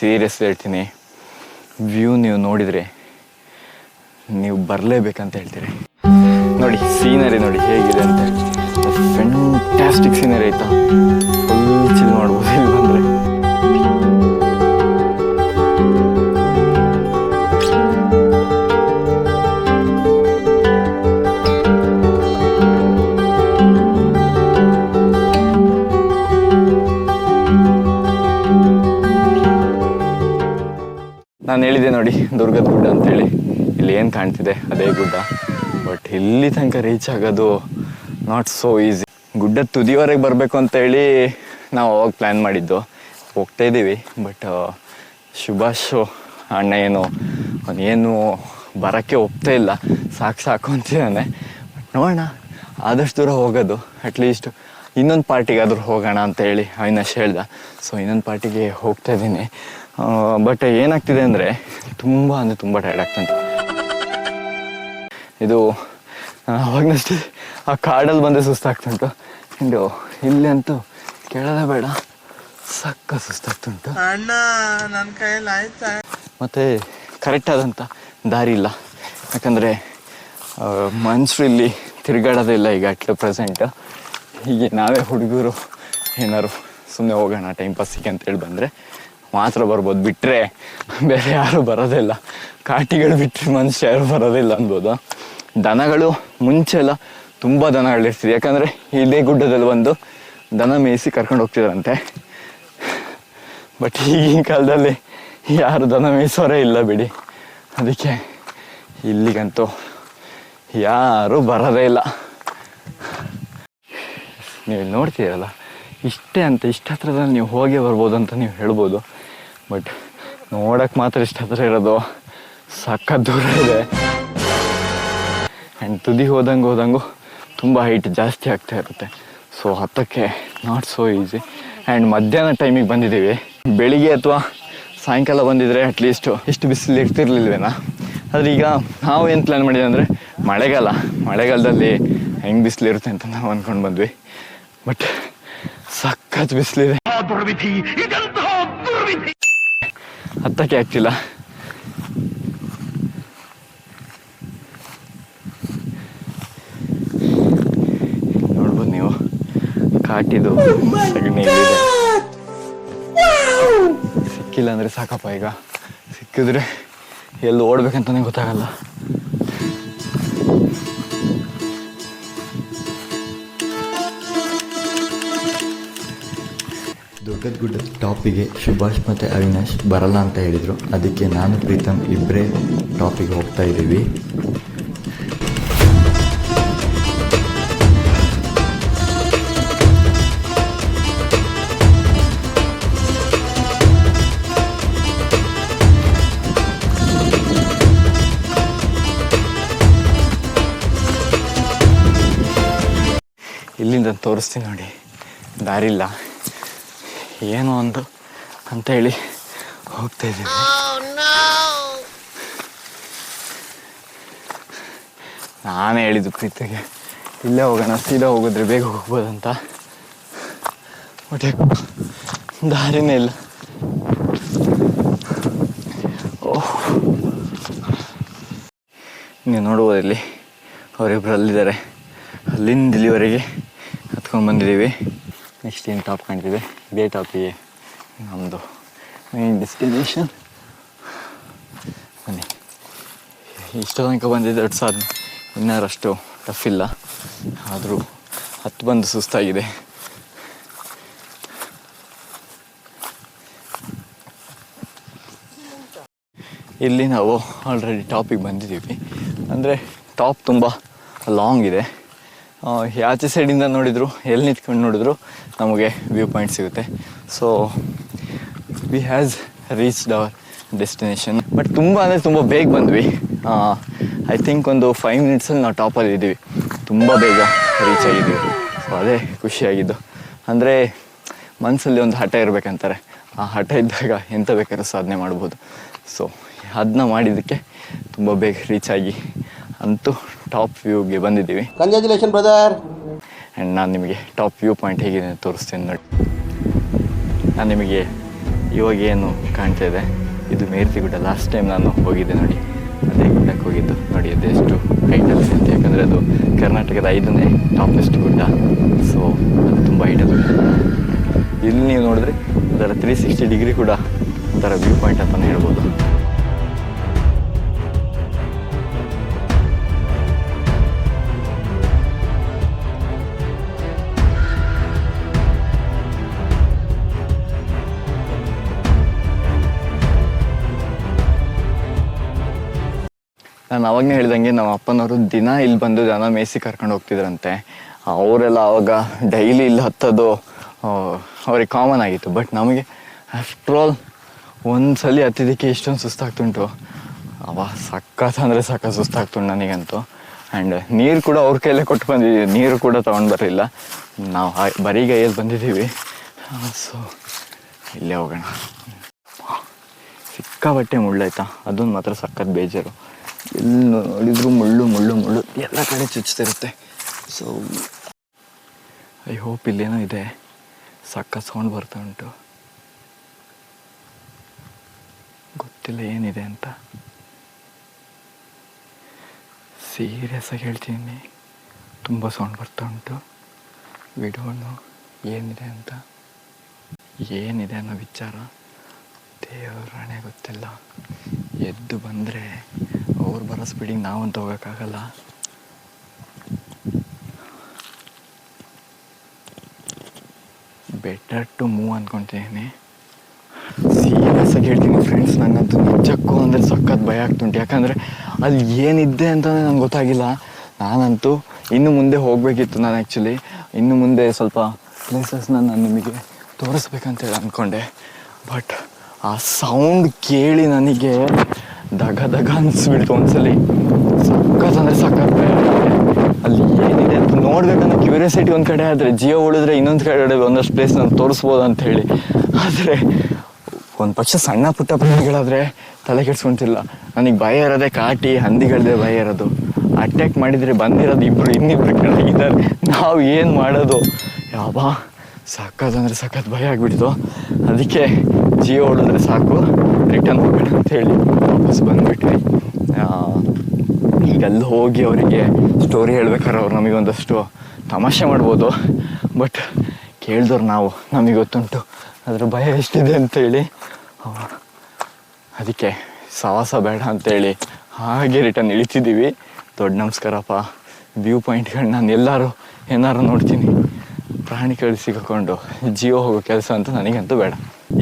Seriously ಹೇಳ್ತೀನಿ, view ನೀವು ನೋಡಿದರೆ ನೀವು ಬರಲೇಬೇಕಂತ ಹೇಳ್ತೀರಿ. ನೋಡಿ ಸೀನರಿ ನೋಡಿ ಹೇಗಿದೆ ಅಂತ, ಫ್ಯಾಂಟಾಸ್ಟಿಕ್ ಸೀನರಿ ಆಯಿತಾ. ಫುಲ್ ಚಿಲ್ ಮಾಡ್ಬೋದು ಇಲ್ಲಿ ಬಂದರೆ. ನಾನು ಹೇಳಿದೆ ನೋಡಿ ದುರ್ಗದ ಗುಡ್ಡ ಅಂತೇಳಿ, ಇಲ್ಲಿ ಏನು ಕಾಣ್ತಿದೆ ಅದೇ ಗುಡ್ಡ. ಬಟ್ ಇಲ್ಲಿ ತನಕ ರೀಚ್ ಆಗೋದು ನಾಟ್ ಸೋ ಈಸಿ. ಗುಡ್ಡದ ತುದಿವರೆಗೆ ಬರಬೇಕು ಅಂತೇಳಿ ನಾವು ಅವಾಗ ಪ್ಲ್ಯಾನ್ ಮಾಡಿದ್ದು, ಹೋಗ್ತಾ ಇದ್ದೀವಿ. ಬಟ್ ಸುಭಾಷ್ ಅಣ್ಣ ಅವನೇನು ಬರೋಕ್ಕೆ ಒಪ್ತಾ ಇಲ್ಲ, ಸಾಕು ಅಂತಿದ್ದಾನೆ. ಬಟ್ ನೋಡೋಣ, ಆದಷ್ಟು ದೂರ ಹೋಗೋದು. ಅಟ್ಲೀಸ್ಟ್ ಇನ್ನೊಂದು ಪಾರ್ಟಿಗಾದ್ರೂ ಹೋಗೋಣ ಅಂತ ಹೇಳಿ ಅವಿನಾಶ್ ಹೇಳ್ದ. ಸೊ ಇನ್ನೊಂದು ಪಾರ್ಟಿಗೆ ಹೋಗ್ತಾ ಇದ್ದೀನಿ. ಬಟ್ ಏನಾಗ್ತಿದೆ ಅಂದರೆ ತುಂಬ ಟೈರ್ಡ್ ಆಗ್ತುಂಟು. ಇದು ಅವಾಗಷ್ಟೇ ಆ ಕಾಡಲ್ಲಿ ಬಂದರೆ ಸುಸ್ತಾಗ್ತುಂಟು. ಇಂಡು ಇಲ್ಲಿ ಅಂತೂ ಕೇಳೋದೇ ಬೇಡ, ಸಕ್ಕ ಸುಸ್ತಾಗ್ತುಂಟು. ನನ್ನ ಕೈಯಲ್ಲಿ ಆಯ್ತಾ. ಮತ್ತು ಕರೆಕ್ಟಾದಂಥ ದಾರಿ ಇಲ್ಲ, ಯಾಕಂದರೆ ಮನುಷ್ಯರು ಇಲ್ಲಿ ತಿರುಗಾಡೋದೇ ಇಲ್ಲ ಈಗ ಅಟ್ ಪ್ರೆಸೆಂಟ್. ಹೀಗೆ ನಾವೇ ಹುಡುಗರು ಏನಾದ್ರು ಸುಮ್ಮನೆ ಹೋಗೋಣ ಟೈಮ್ ಪಾಸಿಗೆ ಅಂತೇಳಿ ಬಂದರೆ ಮಾತ್ರ ಬರ್ಬೋದು, ಬಿಟ್ಟರೆ ಬೇರೆ ಯಾರೂ ಬರೋದಿಲ್ಲ. ಕಾಟಿಗಳು ಬಿಟ್ಟರೆ ಮನುಷ್ಯ ಯಾರು ಬರೋದಿಲ್ಲ ಅನ್ಬೋದು. ದನಗಳು ಮುಂಚೆ ಎಲ್ಲ ತುಂಬ ದನಗಳಿರ್ತಿದೆ, ಯಾಕಂದರೆ ಇದೇ ಗುಡ್ಡದಲ್ಲಿ ಬಂದು ದನ ಮೇಯಿಸಿ ಕರ್ಕೊಂಡು ಹೋಗ್ತಿದ್ರಂತೆ. ಬಟ್ ಈಗಿನ ಕಾಲದಲ್ಲಿ ಯಾರು ದನ ಮೇಯಿಸೋರೇ ಇಲ್ಲ ಬಿಡಿ. ಅದಕ್ಕೆ ಇಲ್ಲಿಗಂತೂ ಯಾರೂ ಬರೋದೇ ಇಲ್ಲ. ನೀವು ನೋಡ್ತೀರಲ್ಲ, ಇಷ್ಟೇ ಅಂತ ಇಷ್ಟ ಹತ್ರದಲ್ಲಿ ನೀವು ಹೋಗೇ ಬರ್ಬೋದು ಅಂತ ನೀವು ಹೇಳ್ಬೋದು. ಬಟ್ ನೋಡೋಕ್ಕೆ ಮಾತ್ರ ಇಷ್ಟ ಹತ್ರ ಇರೋದು, ಸಖತ್ ದೂರ ಇದೆ. ಆ್ಯಂಡ್ ತುದಿ ಹೋದಂಗೂ ತುಂಬ ಹೈಟ್ ಜಾಸ್ತಿ ಆಗ್ತಾ ಇರುತ್ತೆ. ಸೊ ಹತ್ತಕ್ಕೆ ನಾಟ್ ಸೋ ಈಸಿ. ಆ್ಯಂಡ್ ಮಧ್ಯಾಹ್ನ ಟೈಮಿಗೆ ಬಂದಿದ್ದೀವಿ. ಬೆಳಿಗ್ಗೆ ಅಥವಾ ಸಾಯಂಕಾಲ ಬಂದಿದ್ರೆ ಅಟ್ಲೀಸ್ಟ್ ಎಷ್ಟು ಬಿಸಿಲು ಇರ್ತಿರ್ಲಿಲ್ವೇನಾ. ಆದರೆ ಈಗ ನಾವು ಏನು ಪ್ಲ್ಯಾನ್ ಮಾಡಿದ್ವಿ ಅಂದರೆ ಮಳೆಗಾಲದಲ್ಲಿ ಹೆಂಗೆ ಬಿಸಿಲು ಇರುತ್ತೆ ಅಂತ ನಾವು ಅಂದ್ಕೊಂಡು ಬಂದ್ವಿ. ಬಟ್ ಸಖತ್ ಬಿಸಿಲಿದೆ, ಹತ್ತಕ್ಕೆ ಆಗ್ತಿಲ್ಲ. ನೋಡ್ಬೋದು ನೀವು, ಕಾಟಿದು ಸಗಣಿ ಇಲ್ಲಿದೆ. ಸಿಕ್ಕಿಲ್ಲ ಅಂದರೆ ಸಾಕಪ್ಪ. ಈಗ ಸಿಕ್ಕಿದ್ರೆ ಎಲ್ಲಿ ಓಡ್ಬೇಕಂತಾನೆ ಗೊತ್ತಾಗಲ್ಲ. ದುರ್ಗದ ಗುಡ್ಡದ ಟಾಪಿಗೆ ಸುಭಾಷ್ ಮತ್ತು ಅವಿನಾಶ್ ಬರಲ್ಲ ಅಂತ ಹೇಳಿದರು. ಅದಕ್ಕೆ ನಾನು ಪ್ರೀತಮ್ ಇಬ್ಬರೇ ಟಾಪಿಗೆ ಹೋಗ್ತಾ ಇದ್ದೀವಿ. ಇಲ್ಲಿಂದ ತೋರಿಸ್ತೀನಿ ನೋಡಿ, ದಾರಿಲ್ಲ ಏನೋ ಒಂದು ಅಂತ ಹೇಳಿ ಹೋಗ್ತಾ ಇದ್ದೀವಿ. ನಾನೇ ಹೇಳಿದ್ದು ಪ್ರೀತಿಗೆ ಇಲ್ಲೇ ಹೋಗೋಣ, ಸೀದಾ ಹೋಗಿದ್ರೆ ಬೇಗ ಹೋಗ್ಬೋದಂತ. ಬಟ್ ದಾರಿನೇ ಇಲ್ಲ. ಓಹ್, ನೀವು ನೋಡ್ಬೋದು ಇಲ್ಲಿ ಅವರಿಬ್ಬರು ಅಲ್ಲಿದ್ದಾರೆ. ಅಲ್ಲಿಂದ ಇಲ್ಲಿವರೆಗೆ ಹತ್ಕೊಂಡು ಬಂದಿದ್ದೀವಿ. ನೆಕ್ಸ್ಟ್ ಏನು ಟಾಪ್ ಕಾಣ್ತಿದೆ, ಇದೇ ಟಾಪಿಗೆ ನಮ್ಮದು ಮೇನ್ ಡೆಸ್ಟಿನೇಷನ್. ಬನ್ನಿ, ಇಷ್ಟ ತನಕ ಬಂದಿದ್ದೆ 2 ಸಾಧ್ನೆ, ಇನ್ನರಷ್ಟು ಟಫ್ ಇಲ್ಲ. ಆದರೂ ಹತ್ತು ಬಂದು ಸುಸ್ತಾಗಿದೆ. ಇಲ್ಲಿ ನಾವು ಆಲ್ರೆಡಿ ಟಾಪಿಗೆ ಬಂದಿದ್ದೀವಿ. ಅಂದರೆ ಟಾಪ್ ತುಂಬ ಲಾಂಗ್ ಇದೆ. ಆಚೆ ಸೈಡಿಂದ ನೋಡಿದ್ರು, ಎಲ್ಲಿ ನಿಂತ್ಕೊಂಡು ನೋಡಿದ್ರು ನಮಗೆ ವ್ಯೂ ಪಾಯಿಂಟ್ ಸಿಗುತ್ತೆ. So we has reached our destination. But ತುಂಬ ಅಂದರೆ ತುಂಬ ಬೇಗ ಬಂದ್ವಿ. ಐ ಥಿಂಕ್ ಒಂದು 5 ಮಿನಿಟ್ಸಲ್ಲಿ ನಾವು ಟಾಪಲ್ಲಿ ಇದ್ದೀವಿ. ತುಂಬ ಬೇಗ ರೀಚ್ ಆಗಿದ್ದೀವಿ. ಸೊ ಅದೇ ಖುಷಿಯಾಗಿದ್ದು. ಅಂದರೆ ಮನಸ್ಸಲ್ಲಿ ಒಂದು ಹಠ ಇರಬೇಕಂತಾರೆ, ಆ ಹಠ ಇದ್ದಾಗ ಎಂಥ ಬೇಕಾದ್ರೂ ಸಾಧನೆ ಮಾಡ್ಬೋದು. ಸೊ ಅದನ್ನ ಮಾಡಿದ್ದಕ್ಕೆ ತುಂಬ ಬೇಗ ರೀಚ್ ಆಗಿ ಅಂತೂ ಟಾಪ್ ವ್ಯೂಗೆ ಬಂದಿದ್ದೀವಿ. Congratulation brother. ಆ್ಯಂಡ್ ನಾನು ನಿಮಗೆ ಟಾಪ್ ವ್ಯೂ ಪಾಯಿಂಟ್ ಹೇಗಿದೆ ಅಂತ ತೋರಿಸ್ತೀನಿ ನೋಡಿ. ನಾನು ನಿಮಗೆ ಇವಾಗ ಏನು ಕಾಣ್ತಾ ಇದೆ ಇದು ಮೇರ್ತಿ ಗುಡ್ಡ. ಲಾಸ್ಟ್ ಟೈಮ್ ನಾನು ಹೋಗಿದ್ದೆ ನೋಡಿ, ಅದೇ ಗುಡ್ಡಕ್ಕೆ ಹೋಗಿದ್ದು ನೋಡಿ. ಅದೆಷ್ಟು ಹೈಟಲ್ಲಿ ಅಂತ, ಯಾಕಂದರೆ ಅದು ಕರ್ನಾಟಕದ 5ನೇ ಟಾಪೆಸ್ಟ್ ಗುಡ್ಡ. ಸೊ ಅದು ತುಂಬ ಹೈಟಲ್ಲಿ. ಇಲ್ಲಿ ನೀವು ನೋಡಿದ್ರೆ ಅದರ 360 ಡಿಗ್ರಿ ಕೂಡ ಒಂಥರ ವ್ಯೂ ಪಾಯಿಂಟ್ ಅಂತಲೇ ಹೇಳ್ಬೋದು. ನಾನು ಅವಾಗನೇ ಹೇಳ್ದಂಗೆ ನಮ್ಮ ಅಪ್ಪನವರು ದಿನ ಇಲ್ಲಿ ಬಂದು ದನ ಮೇಯಿಸಿ ಕರ್ಕೊಂಡು ಹೋಗ್ತಿದ್ರಂತೆ. ಅವರೆಲ್ಲ ಆವಾಗ ಡೈಲಿ ಇಲ್ಲಿ ಹತ್ತೋದು ಅವ್ರಿಗೆ ಕಾಮನ್ ಆಗಿತ್ತು. ಬಟ್ ನಮಗೆ ಆಫ್ಟರ್ ಆಲ್ ಒಂದು ಸಲ ಹತ್ತಿದ್ದಕ್ಕೆ ಇಷ್ಟೊಂದು ಸುಸ್ತಾಗ್ತುಂಟು. ಸಖತ್ ಅಂದರೆ ಸಖತ್ ಸುಸ್ತಾಗ್ತುಂಟು ನನಗಂತೂ. ಆ್ಯಂಡ್ ನೀರು ಕೂಡ ಅವ್ರ ಕೈಯಲ್ಲೇ ಕೊಟ್ಟು ಬಂದಿದ್ದೀವಿ, ನೀರು ಕೂಡ ತೊಗೊಂಡು ಬರಲಿಲ್ಲ. ನಾವು ಬರೀಗೈಯಲ್ಲಿ ಬಂದಿದ್ದೀವಿ. ಸೊ ಇಲ್ಲೇ ಹೋಗೋಣ. ಸಿಕ್ಕಾಬಟ್ಟೆ ಮುಳ್ಳಾಯ್ತಾ, ಅದೊಂದು ಮಾತ್ರ ಸಖತ್ ಬೇಜಾರು. ಎಲ್ಲಿ ನೋಡಿದ್ರು ಮುಳ್ಳು ಮುಳ್ಳು ಮುಳ್ಳು ಎಲ್ಲ ಕಡೆ ಚುಚ್ತಿರುತ್ತೆ. ಸೊ ಐ ಹೋಪ್ ಇಲ್ಲೇನೋ ಇದೆ. ಸಖತ್ ಸೌಂಡ್ ಬರ್ತಾ ಉಂಟು, ಗೊತ್ತಿಲ್ಲ ಏನಿದೆ ಅಂತ. ಸೀರಿಯಸ್ ಆಗಿ ಹೇಳ್ತೀನಿ, ತುಂಬ ಸೌಂಡ್ ಬರ್ತಾ ಉಂಟು. ವಿಡೋನು ಏನಿದೆ ಅಂತ, ಏನಿದೆ ಅನ್ನೋ ವಿಚಾರ ದೇವರಾಣೆ ಗೊತ್ತಿಲ್ಲ. ಎದ್ದು ಬಂದರೆ ಅವ್ರು ಬರೋ ಸ್ಪೀಡಿಗೆ ನಾವಂತ ಹೋಗೋಕ್ಕಾಗಲ್ಲ. ಬೆಟರ್ ಟು ಮೂವ್ ಅಂದ್ಕೊತೀನಿ. ಸೀರಿಯಸ್ ಆಗಿ ಹೇಳ್ತೀನಿ ಫ್ರೆಂಡ್ಸ್, ನನಗಂತೂ ನಿಜಕ್ಕೂ ಅಂದರೆ ಸಖತ್ ಭಯ ಆಗ್ತುಂಟು. ಯಾಕಂದರೆ ಅಲ್ಲಿ ಏನಿದೆ ಅಂತಲೇ ನಂಗೆ ಗೊತ್ತಾಗಿಲ್ಲ. ನಾನಂತೂ ಇನ್ನು ಮುಂದೆ ಹೋಗಬೇಕಿತ್ತು. ನಾನು ಆ್ಯಕ್ಚುಲಿ ಇನ್ನು ಮುಂದೆ ಸ್ವಲ್ಪ ಪ್ಲೇಸಸ್ನ ನಾನು ನಿಮಗೆ ತೋರಿಸ್ಬೇಕಂತೇಳಿ ಅಂದ್ಕೊಂಡೆ. ಬಟ್ ಆ ಸೌಂಡ್ ಕೇಳಿ ನನಗೆ ದಗ ದಗ ಅನಿಸ್ಬಿಡ್ತು ಒಂದ್ಸಲಿ. ಸಖತ್ ಅಂದರೆ ಸಖತ್ ಭಯ ಆಗುತ್ತೆ. ಅಲ್ಲಿ ಏನಿದೆ ಅಂತ ನೋಡ್ಬೇಕನ್ನೋ ಕ್ಯೂರಿಯಾಸಿಟಿ ಒಂದು ಕಡೆ, ಆದರೆ ಜೀವ ಉಳಿದ್ರೆ ಇನ್ನೊಂದು ಕಡೆ ಒಂದಷ್ಟು ಪ್ಲೇಸ್ ನಾನು ತೋರಿಸ್ಬೋದು ಅಂತ ಹೇಳಿ. ಆದರೆ ಒಂದು ಪಕ್ಷ ಸಣ್ಣ ಪುಟ್ಟ ಪ್ರಾಣಿಗಳಾದರೆ ತಲೆ ಕೆಡ್ಸ್ಕೊಂತಿಲ್ಲ. ನನಗೆ ಭಯ ಇರೋದೇ ಕಾಟಿ ಹಂದಿಗಳದೇ ಭಯ ಇರೋದು. ಅಟ್ಯಾಕ್ ಮಾಡಿದರೆ ಬಂದಿರೋದು ಇನ್ನಿಬ್ರು ಕೆಳಗಿದ್ದಾರೆ. ನಾವು ಏನು ಮಾಡೋದು? ಸಖತ್ ಅಂದರೆ ಸಖತ್ ಭಯ ಆಗಿಬಿಡ್ತು. ಅದಕ್ಕೆ ಜೀವ ಉಳಿದ್ರೆ ಸಾಕು, ರಿಟರ್ನ್ ಹೋಗೋಣ ಅಂತೇಳಿ ವಾಪಸ್ ಬಂದುಬಿಟ್ವಿ. ಈಗ ಅಲ್ಲಿ ಹೋಗಿ ಅವರಿಗೆ ಸ್ಟೋರಿ ಹೇಳ್ಬೇಕಾದ್ರೆ ಅವ್ರು ನಮಗೊಂದಷ್ಟು ತಮಾಷೆ ಮಾಡ್ಬೋದು. ಬಟ್ ಕೇಳಿದವ್ರು ನಾವು, ನಮಗೆ ಗೊತ್ತುಂಟು ಅದ್ರ ಭಯ ಎಷ್ಟಿದೆ ಅಂತೇಳಿ. ಅದಕ್ಕೆ ಸಾಹಸ ಬೇಡ ಅಂತೇಳಿ ಹಾಗೆ ರಿಟರ್ನ್ ಇಳಿತಿದ್ದೀವಿ. ದೊಡ್ಡ ನಮಸ್ಕಾರಪ್ಪ. ವ್ಯೂ ಪಾಯಿಂಟ್ಗಳು ನಾನು ಏನಾರು ನೋಡ್ತೀನಿ. ಪ್ರಾಣಿಗಳು ಸಿಕ್ಕೊಂಡು ಜೀವ ಹೋಗೋ ಕೆಲಸ ಅಂತ ನನಗಂತೂ ಬೇಡ.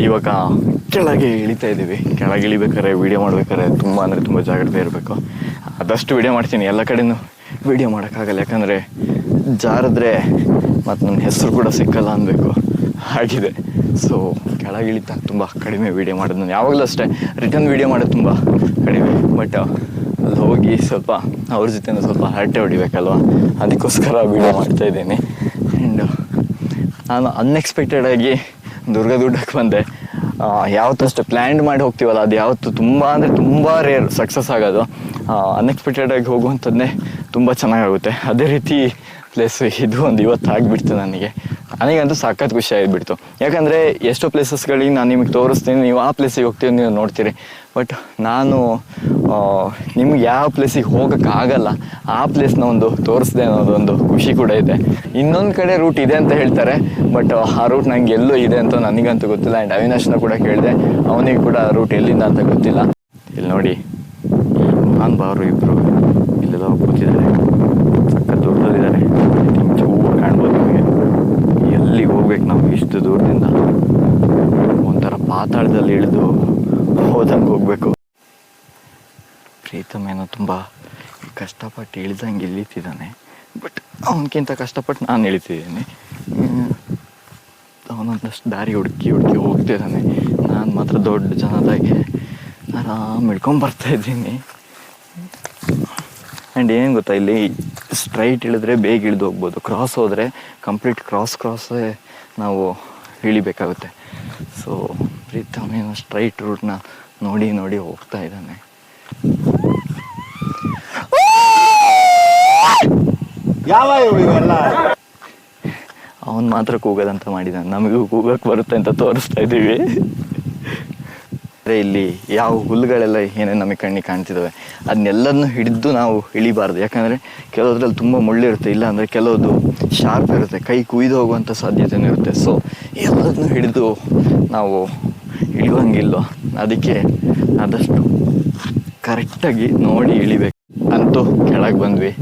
ಇವಾಗ ಕೆಳಗೆ ಇಳಿತಾ ಇದ್ದೀವಿ. ಕೆಳಗೆ ಇಳಿಬೇಕಾದ್ರೆ ವೀಡಿಯೋ ಮಾಡ್ಬೇಕಾದ್ರೆ ತುಂಬ ಅಂದರೆ ತುಂಬ ಜಾಗ್ರತೆ ಇರಬೇಕು. ಆದಷ್ಟು ವೀಡಿಯೋ ಮಾಡ್ತೀನಿ, ಎಲ್ಲ ಕಡೆಯೂ ವೀಡಿಯೋ ಮಾಡೋಕ್ಕಾಗಲ್ಲ. ಯಾಕಂದರೆ ಜಾರಿದ್ರೆ ಮತ್ತು ನನ್ನ ಹೆಸರು ಕೂಡ ಸಿಕ್ಕಲ್ಲ ಅನ್ನಬೇಕು ಆಗಿದೆ. ಸೊ ಕೆಳಗೆ ಇಳಿತಾ ತುಂಬ ಕಡಿಮೆ ವೀಡಿಯೋ ಮಾಡೋದು ನಾನು. ಯಾವಾಗಲೂ ಅಷ್ಟೇ ರಿಟರ್ನ್ ವೀಡಿಯೋ ಮಾಡೋದು ತುಂಬ ಕಡಿಮೆ. ಬಟ್ ಅಲ್ಲಿ ಹೋಗಿ ಸ್ವಲ್ಪ ಅವ್ರ ಜೊತೆ ಸ್ವಲ್ಪ ಹರಟೆ ಹೊಡಿಬೇಕಲ್ವ, ಅದಕ್ಕೋಸ್ಕರ ವೀಡಿಯೋ ಮಾಡ್ತಾಯಿದ್ದೀನಿ. ಆ್ಯಂಡ್ ನಾನು ಅನ್ಎಕ್ಸ್ಪೆಕ್ಟೆಡಾಗಿ ದುರ್ಗದುಡ್ಡಕ್ಕೆ ಬಂದೆ. ಯಾವತ್ತೂ ಅಷ್ಟೇ ಪ್ಲ್ಯಾನ್ ಮಾಡಿ ಹೋಗ್ತೀವಲ್ಲ, ಅದು ಯಾವತ್ತು ತುಂಬ ಅಂದರೆ ತುಂಬ ರೇರ್ ಸಕ್ಸಸ್ ಆಗೋದು. ಅನ್ಎಕ್ಸ್ಪೆಕ್ಟೆಡಾಗಿ ಹೋಗುವಂಥದ್ದೇ ತುಂಬ ಚೆನ್ನಾಗಾಗುತ್ತೆ. ಅದೇ ರೀತಿ ಪ್ಲೇಸು ಇದು ಒಂದು ಇವತ್ತು ಆಗಿಬಿಡ್ತು ನನಗಂತೂ ಸಖತ್ ಖುಷಿ ಆಗಿಬಿಡ್ತು. ಯಾಕಂದರೆ ಎಷ್ಟೋ ಪ್ಲೇಸಸ್ಗಳಿಗೆ ನಾನು ನಿಮಗೆ ತೋರಿಸ್ತೀನಿ, ನೀವು ಆ ಪ್ಲೇಸಿಗೆ ಹೋಗ್ತೀವಿ, ನೀವು ನೋಡ್ತೀರಿ. ಬಟ್ ನಾನು ನಿಮ್ಗೆ ಯಾವ ಪ್ಲೇಸಿಗೆ ಹೋಗೋಕ್ಕಾಗಲ್ಲ, ಆ ಪ್ಲೇಸ್ನ ಒಂದು ತೋರಿಸ್ದೆ ಅನ್ನೋದೊಂದು ಖುಷಿ ಕೂಡ ಇದೆ. ಇನ್ನೊಂದು ಕಡೆ ರೂಟ್ ಇದೆ ಅಂತ ಹೇಳ್ತಾರೆ, ಬಟ್ ಆ ರೂಟ್ ನಂಗೆ ಎಲ್ಲೂ ಇದೆ ಅಂತ ನನಗಂತೂ ಗೊತ್ತಿಲ್ಲ. ಆ್ಯಂಡ್ ಅವಿನಾಶ್ನ ಕೂಡ ಕೇಳಿದೆ, ಅವನಿಗೆ ಕೂಡ ರೂಟ್ ಎಲ್ಲಿಂದ ಅಂತ ಗೊತ್ತಿಲ್ಲ. ಇಲ್ಲಿ ನೋಡಿ, ನಾನು ಬಾರು ಇಬ್ಬರು ಇಲ್ಲೆಲ್ಲ ಕೂತಿದ್ದಾರೆ, ಸಖತ್ ದೊಡ್ಡದಿದ್ದಾರೆ. ಚೂರು ಕಾಣ್ಬೋದು ನಮಗೆ. ಎಲ್ಲಿಗೆ ಹೋಗ್ಬೇಕು ನಾವು ಇಷ್ಟು ದೂರದಿಂದ? ಒಂಥರ ಪಾತಾಳದಲ್ಲಿ ಇಳಿದು ಹೋದಂಗೆ ಹೋಗ್ಬೇಕು. ಪ್ರೀತಮ್ ಏನೋ ತುಂಬ ಕಷ್ಟಪಟ್ಟು ಇಳಿದಂಗೆ ಇಳಿತಿದ್ದಾನೆ, ಬಟ್ ಅವನಕ್ಕಿಂತ ಕಷ್ಟಪಟ್ಟು ನಾನು ಇಳಿತಿದ್ದೀನಿ. ಅವನೊಂದಷ್ಟು ದಾರಿ ಹುಡುಕಿ ಹೋಗ್ತಿದ್ದಾನೆ. ನಾನು ಮಾತ್ರ ದೊಡ್ಡ ಜನದಾಗೆ ಆರಾಮ್ ಇಳ್ಕೊಂಬರ್ತಾಯಿದ್ದೀನಿ. ಆ್ಯಂಡ್ ಏನು ಗೊತ್ತಾ, ಇಲ್ಲಿ ಸ್ಟ್ರೈಟ್ ಇಳಿದ್ರೆ ಬೇಗ ಇಳಿದು ಹೋಗ್ಬೋದು, ಕ್ರಾಸ್ ಹೋದರೆ ಕಂಪ್ಲೀಟ್ ಕ್ರಾಸೇ ನಾವು ಇಳಿಬೇಕಾಗುತ್ತೆ. ಸೊ ಪ್ರೀತಮ್ ಏನೋ ಸ್ಟ್ರೈಟ್ ರೂಟ್ನ ನೋಡಿ ಹೋಗ್ತಾ ಇದ್ದಾನೆ. ಅವನು ಮಾತ್ರ ಕೂಗೋದಂತ ಮಾಡಿದ್ದಾನೆ, ನಮಗೂ ಕೂಗಕ್ಕೆ ಬರುತ್ತೆ ಅಂತ ತೋರಿಸ್ತಾ ಇದ್ದೀವಿ. ಅಂದರೆ ಇಲ್ಲಿ ಯಾವ ಹುಲ್ಲುಗಳೆಲ್ಲ ಏನೇನು ನಮಗೆ ಕಣ್ಣಿಗೆ ಕಾಣ್ತಿದ್ದಾವೆ ಅದನ್ನೆಲ್ಲದನ್ನು ಹಿಡಿದು ನಾವು ಇಳಿಬಾರ್ದು. ಯಾಕಂದರೆ ಕೆಲವುದ್ರಲ್ಲಿ ತುಂಬ ಮುಳ್ಳಿರುತ್ತೆ, ಇಲ್ಲ ಅಂದರೆ ಕೆಲವೊಂದು ಶಾರ್ಪ್ ಇರುತ್ತೆ, ಕೈ ಕುಯ್ದು ಹೋಗುವಂಥ ಸಾಧ್ಯತೆಯೂ ಇರುತ್ತೆ. ಸೊ ಎಲ್ಲದನ್ನು ಹಿಡಿದು ನಾವು ಇಳಿಯೋಂಗಿಲ್ಲ, ಅದಕ್ಕೆ ಆದಷ್ಟು ಕರೆಕ್ಟಾಗಿ ನೋಡಿ ಇಳಿಬೇಕು. ಅಂತೂ ಕೆಳಗೆ ಬಂದ್ವಿ.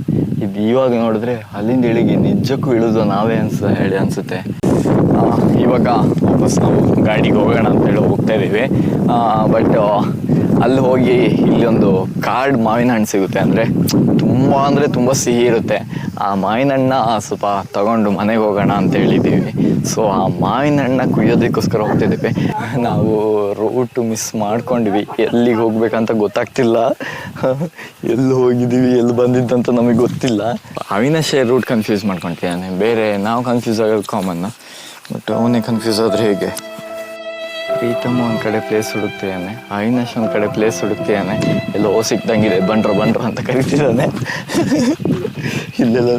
ಇದು ಇವಾಗ ನೋಡಿದ್ರೆ ಅಲ್ಲಿಂದ ಇಳಿಗೆ ನಿಜಕ್ಕೂ ಇಳಿದು ನಾವೇ ಅನಿಸುತ್ತೆ. ಇವಾಗ ವಾಪಸ್ ನಾವು ಗಾಡಿಗೆ ಹೋಗೋಣ ಅಂತೇಳಿ ಹೋಗ್ತಾ ಇದ್ದೀವಿ. ಬಟ್ ಅಲ್ಲಿ ಹೋಗಿ ಇಲ್ಲಿ ಒಂದು ಕಾಡು ಮಾವಿನ ಹಣ್ಣು ಸಿಗುತ್ತೆ, ಅಂದರೆ ತುಂಬ ಸಿಹಿ ಇರುತ್ತೆ. ಆ ಮಾವಿನ ಹಣ್ಣನ್ನ ಸ್ವಲ್ಪ ತಗೊಂಡು ಮನೆಗೆ ಹೋಗೋಣ ಅಂತ ಹೇಳಿದ್ದೀವಿ. ಸೊ ಆ ಮಾವಿನ ಹಣ್ಣನ್ನ ಕುಯ್ಯೋದಕ್ಕೋಸ್ಕರ ಹೋಗ್ತಿದ್ದೀವಿ. ನಾವು ರೂಟು ಮಿಸ್ ಮಾಡ್ಕೊಂಡ್ವಿ, ಎಲ್ಲಿಗೆ ಹೋಗ್ಬೇಕಂತ ಗೊತ್ತಾಗ್ತಿಲ್ಲ, ಎಲ್ಲಿ ಹೋಗಿದ್ದೀವಿ ಎಲ್ಲಿ ಬಂದಿದ್ದಂತ ನಮಗೆ ಗೊತ್ತಿಲ್ಲ. ಅವಿನಾಶ್ ರೂಟ್ ಕನ್ಫ್ಯೂಸ್ ಮಾಡ್ಕೊಳ್ತಿದ್ದಾನೆ, ಬೇರೆ ನಾವು ಕನ್ಫ್ಯೂಸ್ ಆಗೋದು ಕಾಮನ್ನು, ಬಟ್ ಅವನೇ ಕನ್ಫ್ಯೂಸ್ ಆದರೆ ಹೇಗೆ. ಪ್ರೀತಮ್ ಒಂದು ಕಡೆ ಪ್ಲೇಸ್ ಹುಡುಕ್ತಿದ್ದಾನೆ, ಅವಿನಾಶ್ ಒಂದು ಕಡೆ ಪ್ಲೇಸ್ ಹುಡುಕ್ತಿದ್ದಾನೆ, ಎಲ್ಲೋ ಸಿಕ್ದಂಗಿದೆ, ಬಂಡ್ರು ಅಂತ ಕರಿತಿದ್ದಾನೆ. ಇಲ್ಲೆಲ್ಲ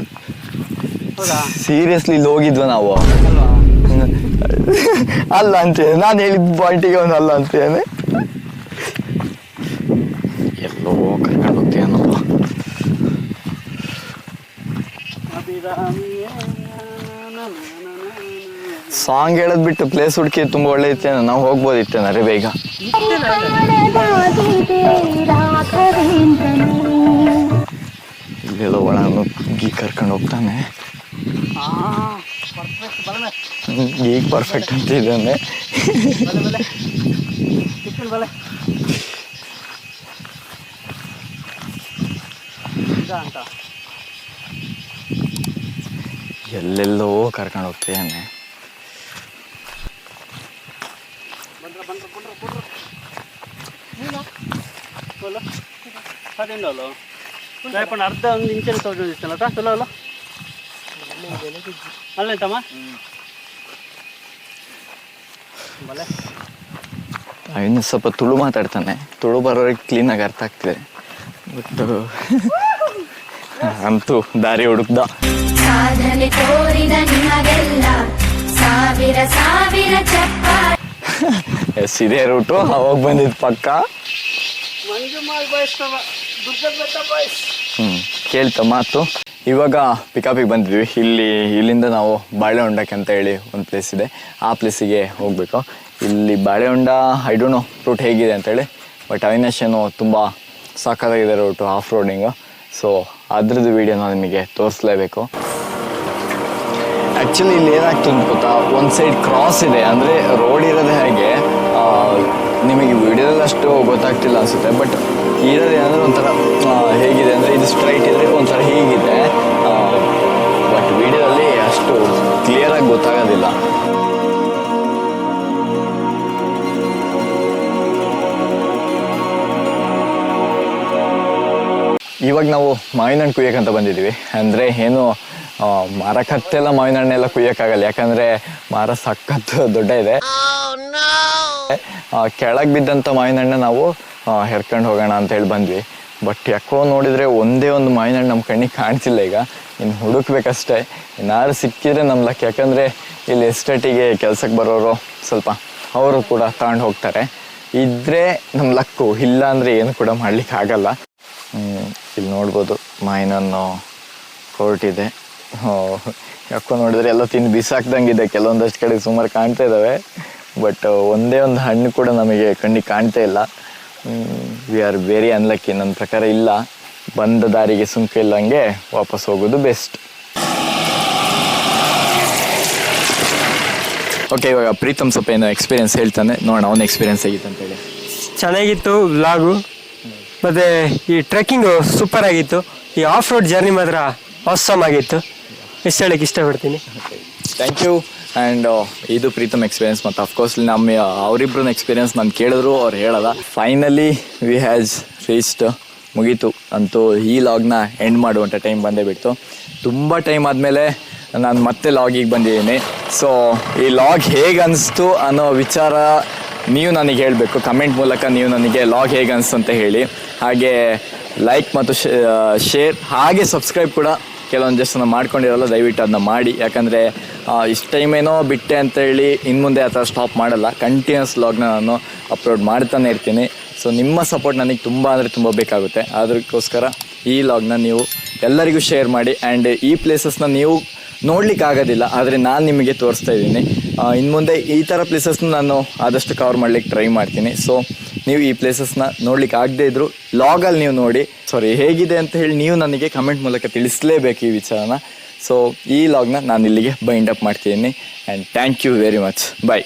ಸೀರಿಯಸ್ಲಿ ಇಲ್ಲಿ ಹೋಗಿದ್ವ ನಾವು? ಅಲ್ಲ ಅಂತೇನೆ, ನಾನು ಹೇಳಿದ ಪಾಯಿಂಟಿಗೆ ಅವನು ಅಲ್ಲ ಅಂತೇನೆ. ಎಲ್ಲೋ ಕರ್ಕೊಂಡು ಹೋಗ್ತೀಯನಪ್ಪ. ಸಾಂಗ್ ಹೇಳೋದ್ ಬಿಟ್ಟು ಪ್ಲೇಸ್ ಹುಡುಕಿ ತುಂಬ ಒಳ್ಳೆ ಇತ್ತೇನೆ, ನಾವು ಹೋಗ್ಬೋದಿತ್ತೇನೆ ರೀ ಬೇಗ. ಇಲ್ಲೆಲ್ಲ ಒಳ ನುಗ್ಗಿ ಕರ್ಕೊಂಡು ಹೋಗ್ತಾನೆ. ಈಗ ಪರ್ಫೆಕ್ಟ್ ಅಂತ ಇದ್ದಾನೆ. ಎಲ್ಲೆಲ್ಲೋ ಕರ್ಕೊಂಡು ಹೋಗ್ತಿದ್ದಾನೆ. ಅರ್ಧ ಒಂದು ಇಂಚಲ್ಲಿ ತಗೊಂಡಿತ್ತಲ್ಲ ಚಲೋ ಅಲ್ಲ ಅಲ್ಲೈತಮ್ಮ. ಇನ್ನು ಸ್ವಲ್ಪ ತುಳು ಮಾತಾಡ್ತಾನೆ, ತುಳು ಬರೋರಿಗೆ ಕ್ಲೀನಾಗಿ ಅರ್ಥ ಆಗ್ತಿದೆ. ಬಟ್ ಅಂತೂ ದಾರಿ ಹುಡುಕ್ದ. ಸಾಧನೆ ತೋರಿದ ನಿಮಗೆಲ್ಲ ಸಾವಿರ ಸಾವಿರ ಚಪ್ಪಾಳೆ. ಎಸ್, ಇದೇ ರೂಟು, ಅವಾಗ ಬಂದಿದ್ದು ಪಕ್ಕ. ಕೇಳ್ತ ಮಾತು. ಇವಾಗ ಪಿಕಪಿಗೆ ಬಂದಿದ್ವಿ. ಇಲ್ಲಿಂದ ನಾವು ಬಾಳೆಹೊಂಡಕ್ಕೆ ಅಂತ ಹೇಳಿ ಒಂದು ಪ್ಲೇಸ್ ಇದೆ, ಆ ಪ್ಲೇಸಿಗೆ ಹೋಗಬೇಕು. ಇಲ್ಲಿ ಬಾಳೆಹೊಂಡ ಐ ಡೋಂಟ್ ನೋ ರೂಟ್ ಹೇಗಿದೆ ಅಂತೇಳಿ, ಬಟ್ ಅವಿನಾಶ್ ಏನು ತುಂಬ ಸಾಕಾಗಿದೆ ರೂಟು, ಆಫ್ ರೋಡಿಂಗು. ಸೊ ಅದ್ರದ್ದು ವೀಡಿಯೋನ ನಿಮಗೆ ತೋರಿಸ್ಲೇಬೇಕು. ಆ್ಯಕ್ಚುಲಿ ಇಲ್ಲಿ ಏನಾಗ್ತದೆ ಗೊತ್ತಾ, ಒಂದು ಸೈಡ್ ಕ್ರಾಸ್ ಇದೆ, ಅಂದರೆ ರೋಡ್ ಇರೋದೇ ಹಾಗೆ. ನಿಮಗೆ ವಿಡಿಯೋದಲ್ಲಿ ಅಷ್ಟು ಗೊತ್ತಾಗ್ತಿಲ್ಲ ಅನಿಸುತ್ತೆ, ಬಟ್ ಇರೋದು ಏನಂದರೆ ಒಂಥರ ಹೇಗಿದೆ ಅಂದರೆ ಇದು ಸ್ಟ್ರೈಟ್ ಇದ್ದರೆ ಒಂಥರ ಹೀಗಿದೆ, ಬಟ್ ವಿಡಿಯೋದಲ್ಲಿ ಅಷ್ಟು ಕ್ಲಿಯರಾಗಿ ಗೊತ್ತಾಗೋದಿಲ್ಲ. ಇವಾಗ ನಾವು ಮಾವಿನ ಹಣ್ಣು ಕುಯ್ಯಕ್ಕಂತ ಬಂದಿದ್ದೀವಿ. ಅಂದರೆ ಏನು ಮರಕ್ಕೆ ಹತ್ತೆಲ್ಲ ಮಾವಿನ ಹಣ್ಣೆಲ್ಲ ಕುಯ್ಯೋಕ್ಕಾಗಲ್ಲ, ಯಾಕಂದರೆ ಮರ ಸಖತ್ ದೊಡ್ಡ ಇದೆ. ಕೆಳಗೆ ಬಿದ್ದಂಥ ಮಾವಿನ ಹಣ್ಣು ನಾವು ಹೆರ್ಕೊಂಡು ಹೋಗೋಣ ಅಂತ ಹೇಳಿ ಬಂದ್ವಿ. ಬಟ್ ಯಾಕೋ ನೋಡಿದರೆ ಒಂದೇ ಒಂದು ಮಾವಿನ ಹಣ್ಣು ನಮ್ಮ ಕಣ್ಣಿಗೆ ಕಾಣ್ತಿಲ್ಲ. ಈಗ ಇನ್ನು ಹುಡುಕ್ಬೇಕಷ್ಟೇ, ಇನ್ನಾರು ಸಿಕ್ಕಿದ್ರೆ ನಮ್ಮ ಲಕ್. ಯಾಕಂದರೆ ಇಲ್ಲಿ ಎಸ್ಟೇಟಿಗೆ ಕೆಲಸಕ್ಕೆ ಬರೋರು ಸ್ವಲ್ಪ ಅವರು ಕೂಡ ತಗೊಂಡು ಹೋಗ್ತಾರೆ. ಇದ್ದರೆ ನಮ್ಮ ಲಕ್ಕು, ಇಲ್ಲ ಅಂದರೆ ಏನು ಕೂಡ ಮಾಡ್ಲಿಕ್ಕೆ ಆಗಲ್ಲ. ಇಲ್ಲಿ ನೋಡ್ಬೋದು ಮಾವಿನ ಹಣ್ಣು ಕೋರ್ಟ್ ಇದೆ. ಯಾಕೋ ನೋಡಿದ್ರೆ ಎಲ್ಲ ತಿಂದು ಬಿಸಾಕ್ದಂಗಿದೆ, ಕೆಲವೊಂದಷ್ಟು ಕಡೆ ಸುಮಾರು ಕಾಣ್ತಾ ಇದ್ದಾವೆ, ಬಟ್ ಒಂದೇ ಒಂದು ಹಣ್ಣು ಕೂಡ ನಮಗೆ ಕಣ್ಣಿಗೆ ಕಾಣ್ತಾ ಇಲ್ಲ. We are very unlucky. ನನ್ನ ಪ್ರಕಾರ ಇಲ್ಲ, ಬಂದ ದಾರಿಗೆ ಸುಂಕ ಇಲ್ಲಂಗೆ ವಾಪಸ್ ಹೋಗೋದು ಬೆಸ್ಟ್. ಓಕೆ, ಇವಾಗ ಪ್ರೀತಮ್ ಸ್ವಲ್ಪ ಏನೋ ಎಕ್ಸ್ಪೀರಿಯನ್ಸ್ ಹೇಳ್ತಾನೆ, ನೋಡೋಣ ಅವನ ಎಕ್ಸ್ಪೀರಿಯನ್ಸ್ ಹೇಗಿತ್ತು ಅಂತೇಳಿ. ಚೆನ್ನಾಗಿತ್ತು ವ್ಲಾಗು, ಮತ್ತು ಈ ಟ್ರೆಕ್ಕಿಂಗು ಸೂಪರ್ ಆಗಿತ್ತು. ಈ ಆಫ್ ರೋಡ್ ಜರ್ನಿ ಮಾತ್ರ ಆಸಮ್ ಆಗಿತ್ತು, ಇಷ್ಟು ಹೇಳಕ್ಕೆ ಇಷ್ಟಪಡ್ತೀನಿ. Thank you. ಆ್ಯಂಡ್ ಇದು ಪ್ರೀತಮ್ ಎಕ್ಸ್ಪೀರಿಯನ್ಸ್, ಮತ್ತು ಅಫ್ಕೋರ್ಸ್ ನಮ್ಮ ಅವರಿಬ್ಬರನ್ನ ಎಕ್ಸ್ಪೀರಿಯನ್ಸ್ ನಾನು ಕೇಳಿದ್ರು ಅವ್ರು ಹೇಳಲ್ಲ. ಫೈನಲಿ ವಿ ಹ್ಯಾಸ್ ರೀಚ್ಡ್, ಮುಗೀತು ಅಂತೂ. ಈ ಲಾಗ್ನ ಎಂಡ್ ಮಾಡುವಂಥ ಟೈಮ್ ಬಂದೇ ಬಿಡ್ತು. ತುಂಬ ಟೈಮ್ ಆದಮೇಲೆ ನಾನು ಮತ್ತೆ ಲಾಗಿಗೆ ಬಂದಿದ್ದೀನಿ. ಸೊ ಈ ಲಾಗ್ ಹೇಗೆ ಅನಿಸ್ತು ಅನ್ನೋ ವಿಚಾರ ನೀವು ನನಗೆ ಹೇಳಬೇಕು, ಕಮೆಂಟ್ ಮೂಲಕ ನೀವು ನನಗೆ ಲಾಗ್ ಹೇಗೆ ಅನಿಸ್ತು ಅಂತ ಹೇಳಿ. ಹಾಗೆ ಲೈಕ್ ಮತ್ತು ಶೇರ್, ಹಾಗೆ ಸಬ್ಸ್ಕ್ರೈಬ್ ಕೂಡ ಕೆಲವೊಂದಷ್ಟು ಮಾಡ್ಕೊಂಡಿರಲ್ಲ, ದಯವಿಟ್ಟು ಅದನ್ನ ಮಾಡಿ. ಯಾಕಂದರೆ ಇಷ್ಟು ಟೈಮ್ ಏನೋ ಬಿಟ್ಟೆ ಅಂತೇಳಿ ಇನ್ನು ಮುಂದೆ ಆ ಥರ ಸ್ಟಾಪ್ ಮಾಡಲ್ಲ. ಕಂಟಿನ್ಯೂಸ್ ವ್ಲಾಗ್ನ ನಾನು ಅಪ್ಲೋಡ್ ಮಾಡ್ತಾನೆ ಇರ್ತೀನಿ. ಸೊ ನಿಮ್ಮ ಸಪೋರ್ಟ್ ನನಗೆ ತುಂಬ ಅಂದರೆ ತುಂಬ ಬೇಕಾಗುತ್ತೆ. ಅದಕ್ಕೋಸ್ಕರ ಈ ವ್ಲಾಗ್ನ ನೀವು ಎಲ್ಲರಿಗೂ ಶೇರ್ ಮಾಡಿ. ಆ್ಯಂಡ್ ಈ ಪ್ಲೇಸಸ್ನ ನೀವು ನೋಡ್ಲಿಕ್ಕೆ ಆಗೋದಿಲ್ಲ, ಆದರೆ ನಾನು ನಿಮಗೆ ತೋರಿಸ್ತಾ ಇದ್ದೀನಿ. ಇನ್ನು ಮುಂದೆ ಈ ಥರ ಪ್ಲೇಸಸ್ನ ನಾನು ಆದಷ್ಟು ಕವರ್ ಮಾಡ್ಲಿಕ್ಕೆ ಟ್ರೈ ಮಾಡ್ತೀನಿ. ಸೊ ನೀವು ಈ ಪ್ಲೇಸಸ್ನ ನೋಡ್ಲಿಕ್ಕೆ ಆಗದೇ ಇದ್ದರೂ ಲಾಗಲ್ಲಿ ನೀವು ನೋಡಿ ಹೇಗಿದೆ ಅಂತ ಹೇಳಿ ನೀವು ನನಗೆ ಕಮೆಂಟ್ ಮೂಲಕ ತಿಳಿಸಲೇಬೇಕು ಈ ವಿಚಾರನ. ಸೊ ಈ ಲಾಗ್ನ ನಾನು ಇಲ್ಲಿಗೆ ಬೈಂಡ್ ಅಪ್ ಮಾಡ್ತಿದ್ದೀನಿ. And thank you very much. Bye.